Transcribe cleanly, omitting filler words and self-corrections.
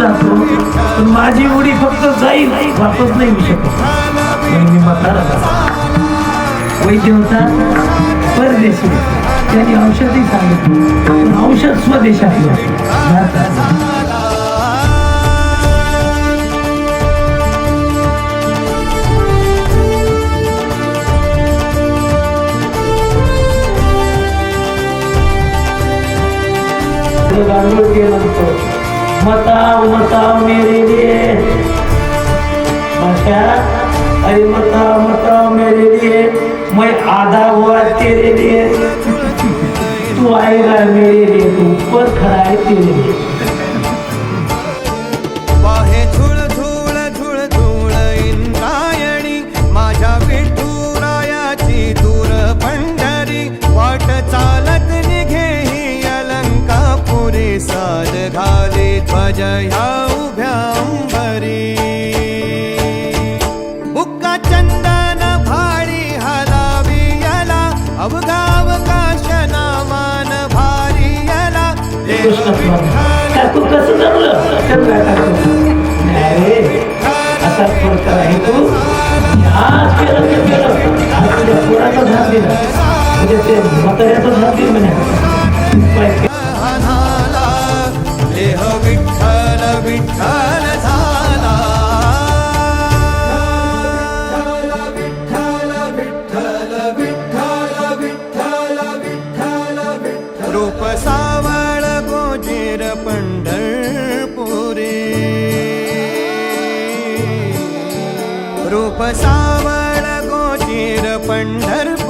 जातो पण माझी उडी फक्त जाईल वापस नाही येऊ शकत. मी म्हातारा झालो. वैद्य होता परदेशी, त्यांनी औषधही सांगितलं, औषध स्वदेशातलं. मताओ मताओ मेरे लिए अरे मताओ मताओ मेरे लिए, मैं आधा हुआ तेरे लिए, तू आएगा मेरे लिए, तू ऊपर खड़ा है तेरे लिए. वाहे झुळ झुळ झुळ झुळ इंद्रायणी, माझ्या विठुरायाची दूर पंढरी, वाट चालत निघे ही अलंकापुरी, साद घाले ध्वज ह्या उभ्या अंबरी. बुक्का चंदन भारी हलावी याला, अवघावकाश नामान भारी याला. तू कसं जमलं असा प्रकार आहे. तू आज केलं ते केलं, आज तुझ्या पोराचा झाप दिला, म्हणजे ते म्हाताऱ्याचा झाप दिला म्हणे. देह विठ्ठल विठ्ठल झाला, विठ्ठल विठ्ठल विठ्ठल विठ्ठल विठ्ठल विठ्ठल. रूप सावळ गोजीर पंढरपुरी, रूप सावळ गोजीर पंढरपुरी.